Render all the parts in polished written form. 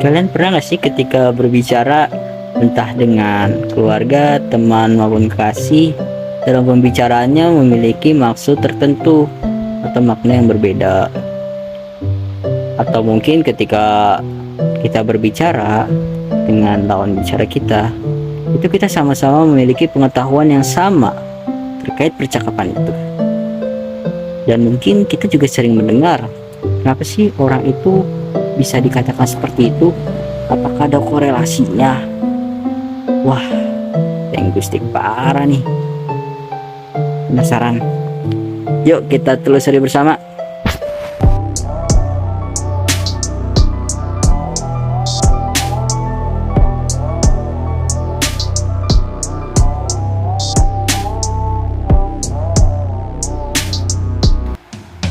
Kalian pernah gak sih ketika berbicara entah dengan keluarga, teman maupun kasih, dalam pembicaraannya memiliki maksud tertentu atau makna yang berbeda? Atau mungkin ketika kita berbicara dengan lawan bicara kita, itu kita sama-sama memiliki pengetahuan yang sama terkait percakapan itu. Dan mungkin kita juga sering mendengar, kenapa sih orang itu bisa dikatakan seperti itu? Apakah ada korelasinya? Wah, linguistik parah nih. Penasaran? Yuk kita telusuri bersama.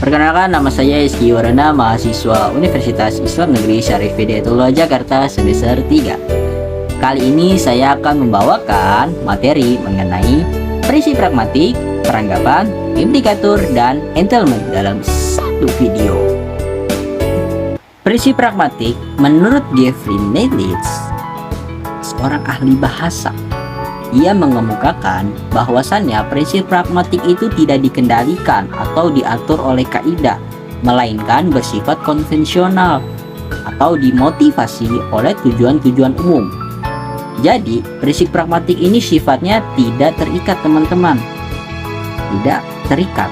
Perkenalkan, nama saya Rizky Warana, mahasiswa Universitas Islam Negeri Syarif Hidayatullah Jakarta semester 3. Kali ini saya akan membawakan materi mengenai prinsip pragmatik, peranggapan, implikatur, dan entailment dalam satu video. Prinsip pragmatik menurut Jeffrey Neidlitz, seorang ahli bahasa. Ia mengemukakan bahwasannya prinsip pragmatik itu tidak dikendalikan atau diatur oleh kaidah, melainkan bersifat konvensional atau dimotivasi oleh tujuan-tujuan umum. Jadi, prinsip pragmatik ini sifatnya tidak terikat, teman-teman. Tidak terikat.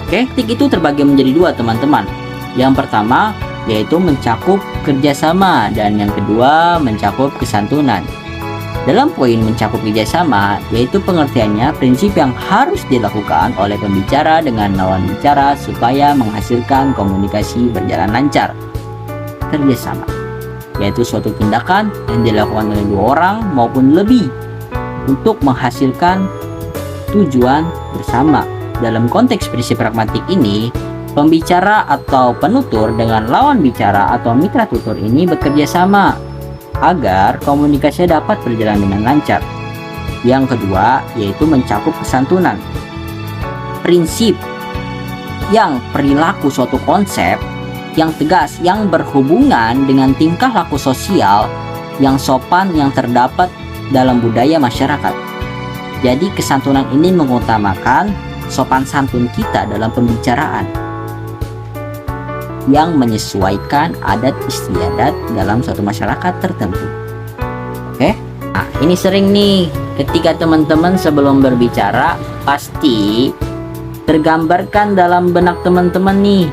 Oke, tik itu terbagi menjadi dua, teman-teman. Yang pertama yaitu mencakup kerjasama dan yang kedua mencakup kesantunan. Dalam poin mencakup kerjasama, yaitu pengertiannya prinsip yang harus dilakukan oleh pembicara dengan lawan bicara supaya menghasilkan komunikasi berjalan lancar. Kerjasama, yaitu suatu tindakan yang dilakukan oleh dua orang maupun lebih untuk menghasilkan tujuan bersama. Dalam konteks prinsip pragmatik ini, pembicara atau penutur dengan lawan bicara atau mitra tutur ini bekerja sama agar komunikasinya dapat berjalan dengan lancar. Yang kedua yaitu mencakup kesantunan. Prinsip yang perilaku suatu konsep yang tegas yang berhubungan dengan tingkah laku sosial yang sopan yang terdapat dalam budaya masyarakat. Jadi kesantunan ini mengutamakan sopan santun kita dalam pembicaraan yang menyesuaikan adat istiadat dalam suatu masyarakat tertentu. Oke, nah ini sering nih ketika teman-teman sebelum berbicara pasti tergambarkan dalam benak teman-teman nih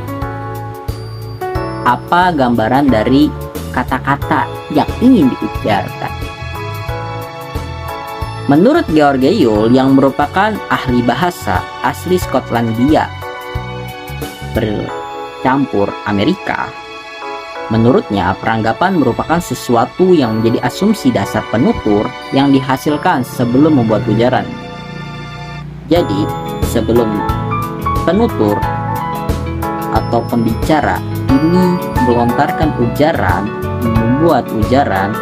apa gambaran dari kata-kata yang ingin diucapkan. Menurut George Yule yang merupakan ahli bahasa asli Skotlandia campur Amerika, menurutnya peranggapan merupakan sesuatu yang menjadi asumsi dasar penutur yang dihasilkan sebelum membuat ujaran. Jadi sebelum penutur atau pembicara ini melontarkan ujaran, membuat ujaran,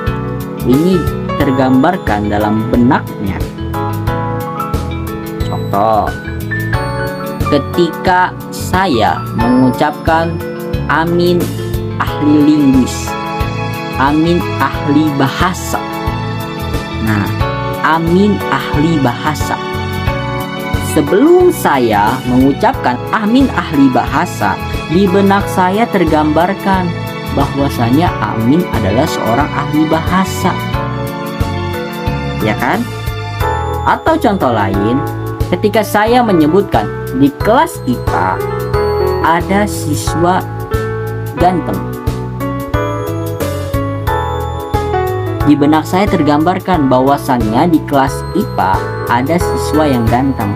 ini tergambarkan dalam benaknya. Contoh, ketika saya mengucapkan amin ahli linguis, amin ahli bahasa. Nah, amin ahli bahasa. Sebelum saya mengucapkan amin ahli bahasa, di benak saya tergambarkan bahwasanya amin adalah seorang ahli bahasa. Ya kan? Atau contoh lain, ketika saya menyebutkan di kelas IPA ada siswa ganteng, di benak saya tergambarkan bahwasannya di kelas IPA ada siswa yang ganteng.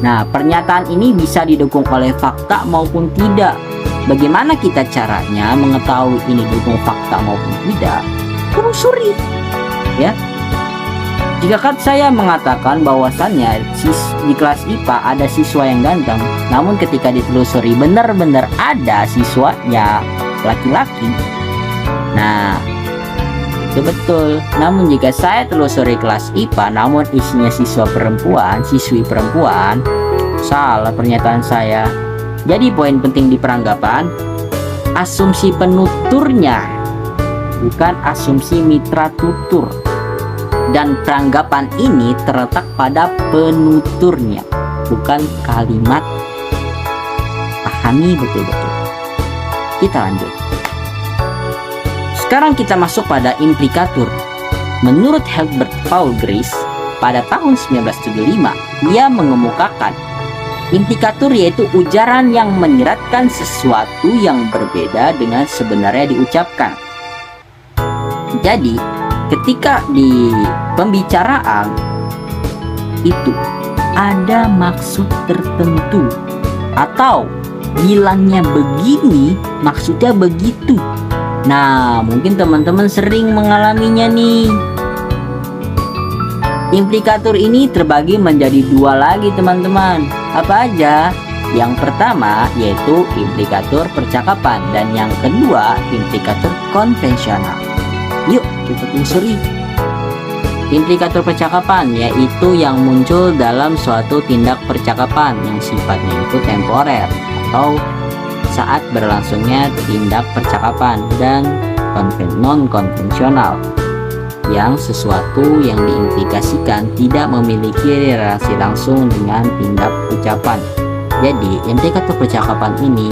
Nah, pernyataan ini bisa didukung oleh fakta maupun tidak. Bagaimana kita caranya mengetahui ini didukung fakta maupun tidak? Telusuri, ya. Jika kan saya mengatakan bahwasannya di kelas IPA ada siswa yang ganteng, namun ketika ditelusuri benar-benar ada siswanya laki-laki, nah itu betul. Namun jika saya telusuri kelas IPA namun isinya siswa perempuan, siswi perempuan, salah pernyataan saya. Jadi poin penting di peranggapan, asumsi penuturnya bukan asumsi mitra tutur. Dan peranggapan ini terletak pada penuturnya, bukan kalimat. Pahami betul-betul. Kita lanjut. Sekarang kita masuk pada implikatur. Menurut Herbert Paul Grace, pada tahun 1975, ia mengemukakan implikatur yaitu ujaran yang menyiratkan sesuatu yang berbeda dengan sebenarnya diucapkan. Jadi, ketika di pembicaraan itu ada maksud tertentu atau bilangnya begini, maksudnya begitu. Nah, mungkin teman-teman sering mengalaminya nih. Implikatur ini terbagi menjadi dua lagi teman-teman. Apa aja? Yang pertama yaitu implikatur percakapan dan yang kedua implikatur konvensional. Yuk kita telusuri. Implikatur percakapan yaitu yang muncul dalam suatu tindak percakapan yang sifatnya itu temporer atau saat berlangsungnya tindak percakapan, dan non-konvensional yang sesuatu yang diimplikasikan tidak memiliki relasi langsung dengan tindak ucapan. Jadi implikatur percakapan ini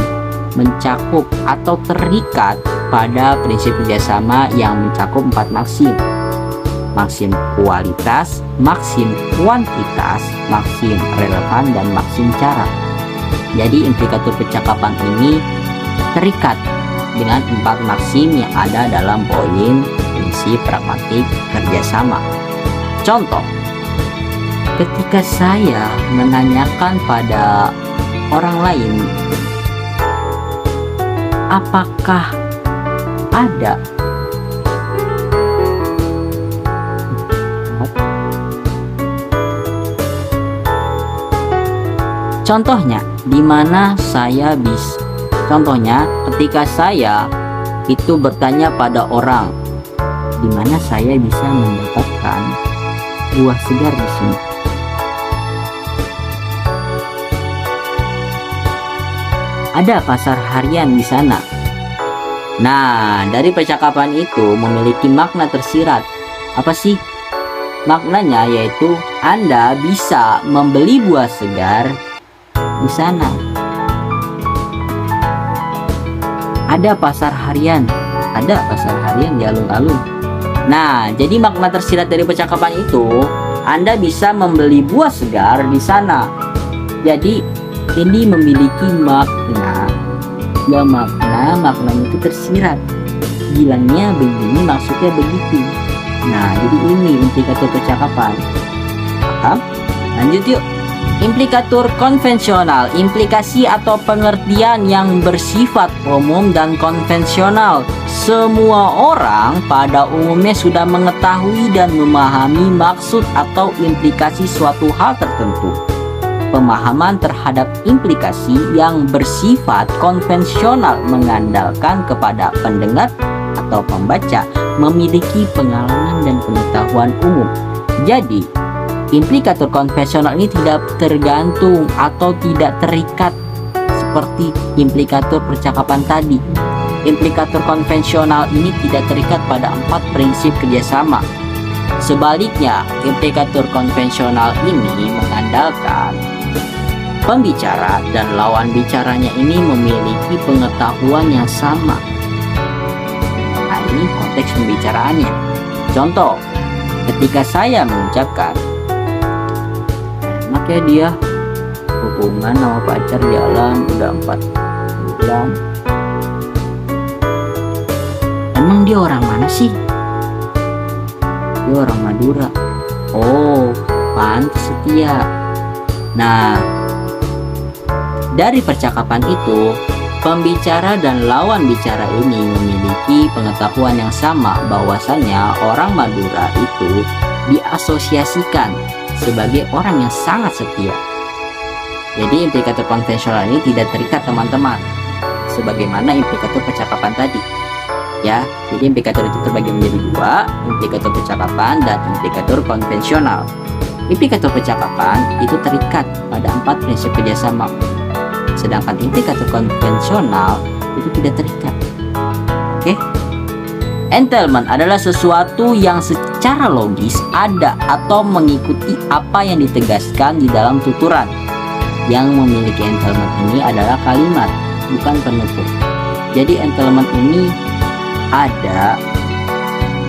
mencakup atau terikat pada prinsip kerjasama yang mencakup 4 maksim. Maksim kualitas, maksim kuantitas, maksim relevan, dan maksim cara. Jadi implikatur percakapan ini terikat dengan 4 maksim yang ada dalam poin prinsip pragmatik kerjasama. Contoh, ketika saya menanyakan pada orang lain, apakah ada contohnya di mana saya bisa. Contohnya ketika saya itu bertanya pada orang, di mana saya bisa mendapatkan buah segar di sini. Ada pasar harian di sana. Nah, dari percakapan itu memiliki makna tersirat. Apa sih maknanya? Yaitu Anda bisa membeli buah segar di sana. Ada pasar harian di alun-alun. Nah, jadi makna tersirat dari percakapan itu, Anda bisa membeli buah segar di sana. Jadi ini memiliki makna. Ya, maknanya itu tersirat. Bilangnya begini, maksudnya begitu. Nah, jadi ini implikatur percakapan. Paham? Lanjut yuk. Implikatur konvensional, implikasi atau pengertian yang bersifat umum dan konvensional. Semua orang pada umumnya sudah mengetahui dan memahami maksud atau implikasi suatu hal tertentu. Pemahaman terhadap implikasi yang bersifat konvensional mengandalkan kepada pendengar atau pembaca memiliki pengalaman dan pengetahuan umum. Jadi, implikatur konvensional ini tidak tergantung atau tidak terikat seperti implikatur percakapan tadi. Implikatur konvensional ini tidak terikat pada 4 prinsip kerjasama. Sebaliknya, implikatur konvensional ini mengandalkan pembicara dan lawan bicaranya ini memiliki pengetahuan yang sama. Nah, ini konteks pembicaraannya. Contoh, ketika saya mengucapkan, makanya dia hubungan sama pacar jalan udah 4 bulan. Emang dia orang mana sih? Dia orang Madura. Oh, pantas setia. Nah, dari percakapan itu, pembicara dan lawan bicara ini memiliki pengetahuan yang sama bahwasannya orang Madura itu diasosiasikan sebagai orang yang sangat setia. Jadi implikatur konvensional ini tidak terikat teman-teman, sebagaimana implikatur percakapan tadi. Ya, jadi implikatur itu terbagi menjadi 2, implikatur percakapan dan implikatur konvensional. Implikatur percakapan itu terikat pada 4 prinsip kerjasama, sedangkan implikatur konvensional itu tidak terikat. Oke, Entailment adalah sesuatu yang secara logis ada atau mengikuti apa yang ditegaskan di dalam tuturan. Yang memiliki entailment ini adalah kalimat, bukan penutur. Jadi entailment ini ada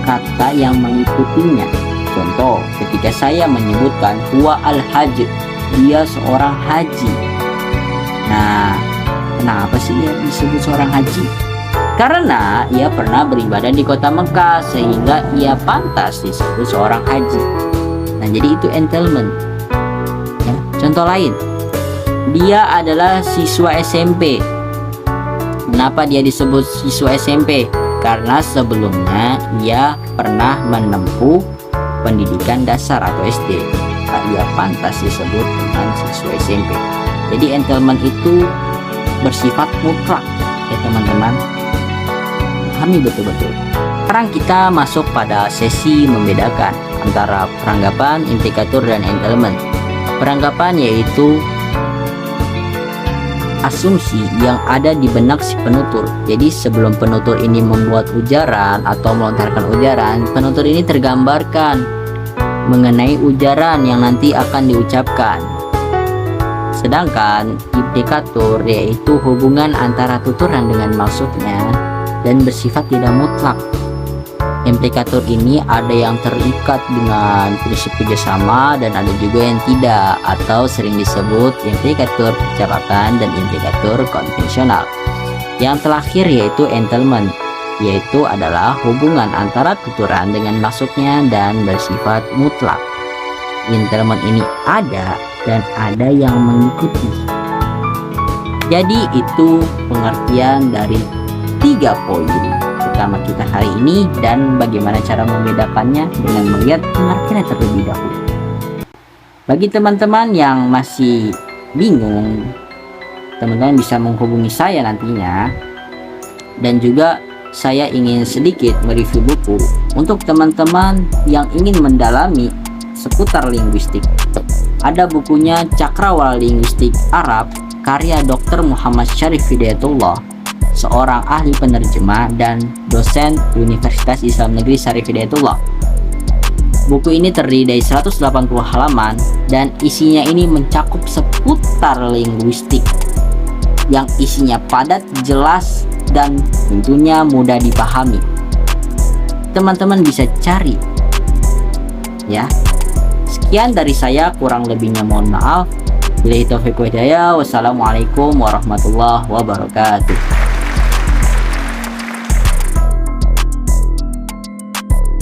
kata yang mengikutinya. Contoh, ketika saya menyebutkan huwa al-hajj, dia seorang haji. Nah, kenapa sih dia disebut seorang haji? Karena ia pernah beribadah di kota Mekah, sehingga ia pantas disebut seorang haji. Nah, jadi itu entailment ya. Contoh lain, dia adalah siswa SMP. Kenapa dia disebut siswa SMP? Karena sebelumnya ia pernah menempuh pendidikan dasar atau SD. Nah, ia pantas disebut dengan siswa SMP. Jadi entailment itu bersifat mutlak ya teman-teman. Pahami betul-betul. Sekarang kita masuk pada sesi membedakan antara peranggapan, implikatur, dan entailment. Peranggapan yaitu asumsi yang ada di benak si penutur. Jadi sebelum penutur ini membuat ujaran atau melontarkan ujaran, penutur ini tergambarkan mengenai ujaran yang nanti akan diucapkan. Sedangkan implikatur yaitu hubungan antara tuturan dengan maksudnya dan bersifat tidak mutlak. Implikatur ini ada yang terikat dengan prinsip kerjasama dan ada juga yang tidak, atau sering disebut implikatur persyaratan dan implikatur konvensional. Yang terakhir yaitu entailment, yaitu adalah hubungan antara tuturan dengan maksudnya dan bersifat mutlak. Entailment ini ada dan ada yang mengikuti. Jadi itu pengertian dari 3 poin pertama kita hari ini, dan bagaimana cara membedakannya dengan melihat pengertiannya terlebih dahulu. Bagi teman-teman yang masih bingung, teman-teman bisa menghubungi saya nantinya. Dan juga saya ingin sedikit mereview buku untuk teman-teman yang ingin mendalami seputar linguistik. Ada bukunya Cakrawala Linguistik Arab karya Dr. Muhammad Syarif Hidayatullah, seorang ahli penerjemah dan dosen Universitas Islam Negeri Syarif Hidayatullah. Buku ini terdiri dari 180 halaman dan isinya ini mencakup seputar linguistik yang isinya padat, jelas, dan tentunya mudah dipahami. Teman-teman bisa cari ya. Sekian dari saya, kurang lebihnya mohon maaf. Billahi taufiq wal hidayah. Wassalamualaikum warahmatullahi wabarakatuh.